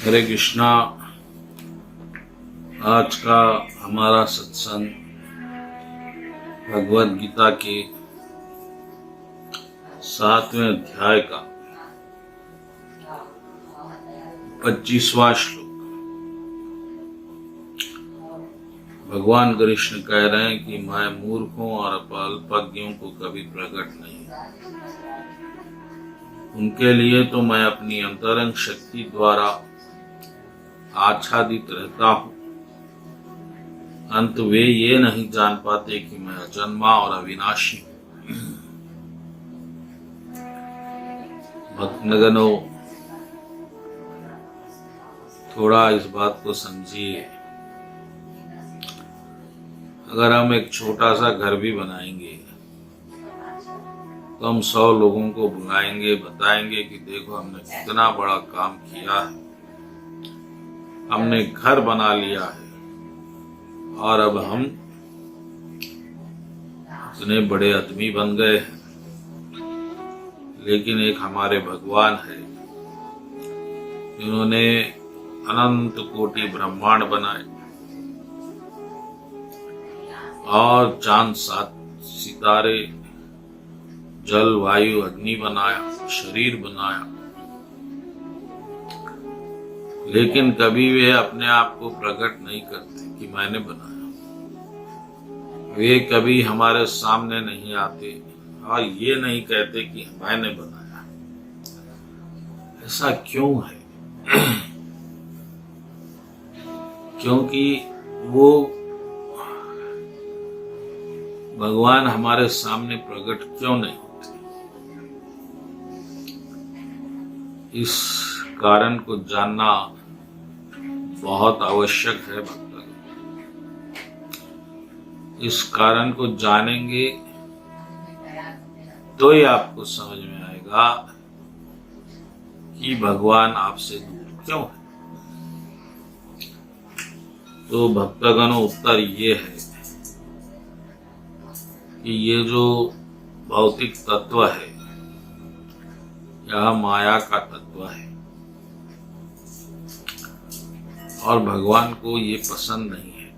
हरे कृष्णा। आज का हमारा सत्संग भगवद गीता के 7वें अध्याय का 25वां श्लोक। भगवान कृष्ण कह रहे हैं कि मैं मूर्खों और अल्पज्ञों को कभी प्रकट नहीं, उनके लिए तो मैं अपनी अंतरंग शक्ति द्वारा आच्छादित रहता हूँ, अंत वे ये नहीं जान पाते कि मैं अजन्मा और अविनाशी हूँ। भक्तगणों, थोड़ा इस बात को समझिए। अगर हम एक छोटा सा घर भी बनाएंगे तो हम 100 लोगों को बुलाएंगे, बताएंगे कि देखो हमने कितना बड़ा काम किया है, हमने घर बना लिया है और अब हम इतने बड़े आदमी बन गए हैं। लेकिन एक हमारे भगवान है जिन्होंने अनंत कोटि ब्रह्मांड बनाए और चांद सितारे, जल, वायु, अग्नि बनाया, शरीर बनाया, लेकिन कभी वे अपने आप को प्रकट नहीं करते कि मैंने बनाया। वे कभी हमारे सामने नहीं आते और ये नहीं कहते कि मैंने बनाया। ऐसा क्यों है? क्योंकि वो भगवान हमारे सामने प्रकट क्यों नहीं होते? इस कारण को जानना बहुत आवश्यक है भक्तगण। इस कारण को जानेंगे तो ही आपको समझ में आएगा कि भगवान आपसे दूर क्यों है। तो भक्तगणों, उत्तर ये है कि ये जो भौतिक तत्व है यह माया का तत्व है और भगवान को ये पसंद नहीं है।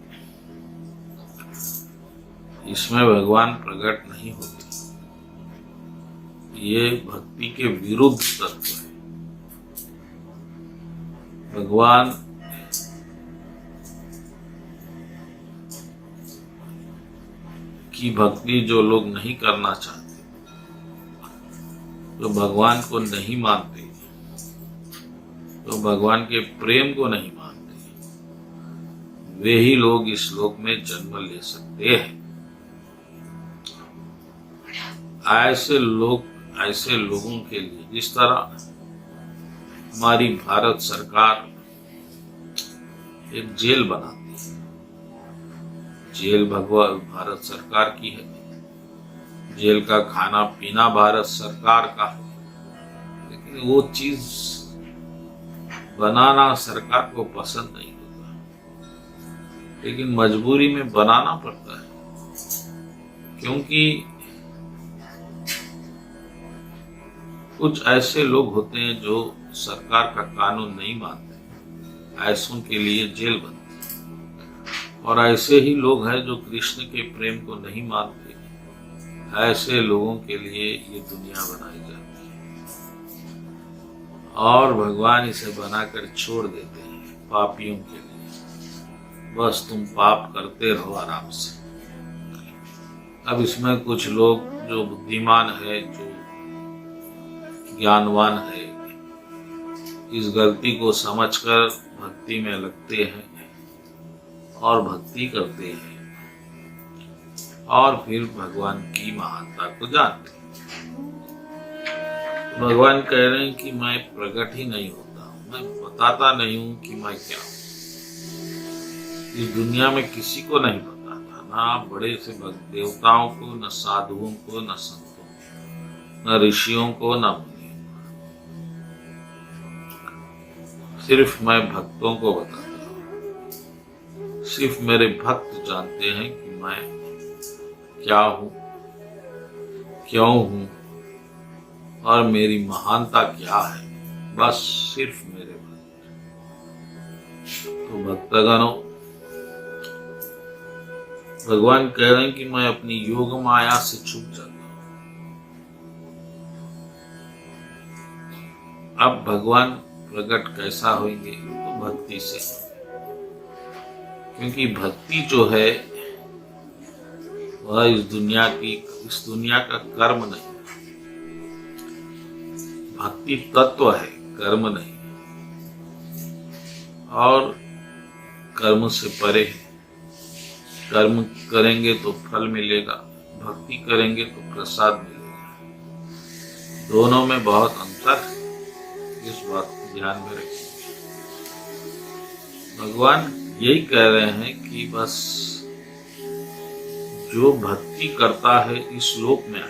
इसमें भगवान प्रकट नहीं होते। ये भक्ति के विरुद्ध तत्व है। भगवान की भक्ति जो लोग नहीं करना चाहते, जो भगवान को नहीं मानते, तो भगवान के प्रेम को नहीं मानते, वे ही लोग इस लोक में जन्म ले सकते हैं। ऐसे लोगों के लिए, जिस तरह हमारी भारत सरकार एक जेल बनाती है, जेल भारत सरकार की है, जेल का खाना पीना भारत सरकार का है, लेकिन वो चीज बनाना सरकार को पसंद नहीं होता, लेकिन मजबूरी में बनाना पड़ता है। क्योंकि कुछ ऐसे लोग होते हैं जो सरकार का कानून नहीं मानते, ऐसों के लिए जेल बनती है। और ऐसे ही लोग हैं जो कृष्ण के प्रेम को नहीं मानते, ऐसे लोगों के लिए ये दुनिया बनाई जाती है और भगवान इसे बनाकर छोड़ देते हैं पापियों के लिए। बस तुम पाप करते रहो आराम से। अब इसमें कुछ लोग जो बुद्धिमान है, जो ज्ञानवान है, इस गलती को समझकर भक्ति में लगते हैं और भक्ति करते हैं और फिर भगवान की महानता को जानते हैं। भगवान कह रहे हैं कि मैं प्रकट ही नहीं होता हूं, मैं बताता नहीं हूं कि मैं क्या हूं। इस दुनिया में किसी को नहीं बताता, ना बड़े से देवताओं को, न साधुओं को, न संतों को, न ऋषियों को, न मुनियों। सिर्फ मैं भक्तों को बताता हूँ। सिर्फ मेरे भक्त जानते हैं कि मैं क्या हूँ, क्यों हूँ और मेरी महानता क्या है। बस सिर्फ मेरे भक्त। तो भक्तगणों, भगवान कह रहे हैं कि मैं अपनी योग माया से छूट जाता हूं। अब भगवान प्रकट कैसा होंगे? तो भक्ति से, क्योंकि भक्ति जो है वह इस दुनिया का कर्म नहीं, भक्ति तत्व है, कर्म नहीं, और कर्म से परे है। कर्म करेंगे तो फल मिलेगा, भक्ति करेंगे तो प्रसाद मिलेगा। दोनों में बहुत अंतर है, इस बात को ध्यान में रखें। भगवान यही कह रहे हैं कि बस जो भक्ति करता है इस लोक में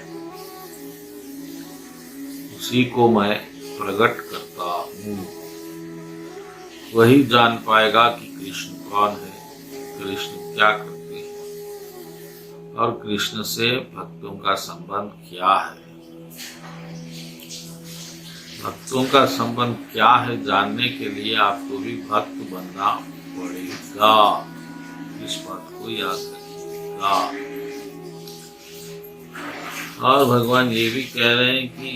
उसी को मैं प्रकट करता हूँ। वही जान पाएगा कि कृष्ण कौन है, कृष्ण क्या करते हैं और कृष्ण से भक्तों का संबंध क्या है। भक्तों का संबंध क्या है जानने के लिए आपको भी भक्त बनना पड़ेगा, इस बात को याद रखिएगा। और भगवान ये भी कह रहे हैं कि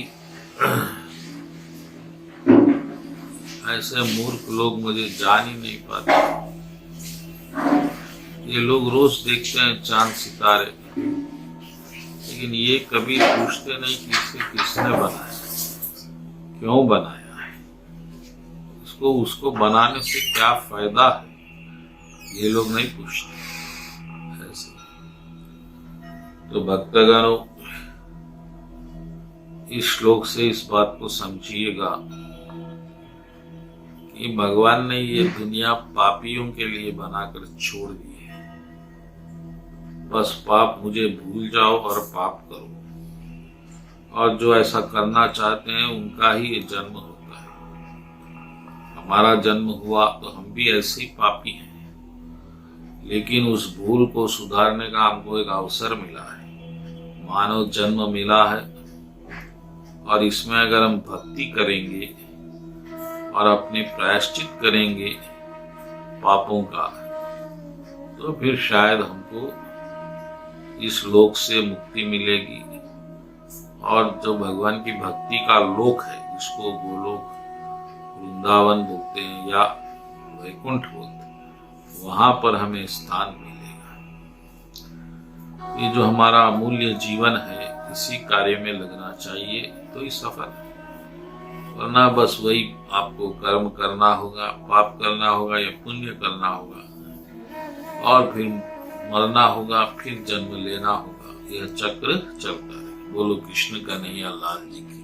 ऐसे मूर्ख लोग मुझे जान ही नहीं पाते। ये लोग रोज देखते हैं चांद सितारे, लेकिन ये कभी पूछते नहीं कि इसे किसने बनाया, क्यों बनाया है, इसको उसको बनाने से क्या फायदा है, ये लोग नहीं पूछते। ऐसे तो भक्तगणों, इस श्लोक से इस बात को समझिएगा कि भगवान ने ये दुनिया पापियों के लिए बनाकर छोड़ दी है। बस पाप मुझे भूल जाओ और पाप करो, और जो ऐसा करना चाहते हैं उनका ही ये जन्म होता है। हमारा जन्म हुआ तो हम भी ऐसे ही पापी हैं, लेकिन उस भूल को सुधारने का हमको एक अवसर मिला है, मानव जन्म मिला है। और इसमें अगर हम भक्ति करेंगे और अपने प्रायश्चित करेंगे पापों का, तो फिर शायद हमको इस लोक से मुक्ति मिलेगी। और जो भगवान की भक्ति का लोक है, जिसको गोलोक, वृंदावन बोलते हैं या वैकुंठ बोलते हैं, वहां पर हमें स्थान मिलेगा। ये जो हमारा अमूल्य जीवन है, इसी कार्य में लगना चाहिए तो ही सफल है। वरना बस वही आपको कर्म करना होगा, पाप करना होगा या पुण्य करना होगा, और फिर मरना होगा, फिर जन्म लेना होगा। यह चक्र चलता है। बोलो कृष्ण कन्हैया लाल जी की।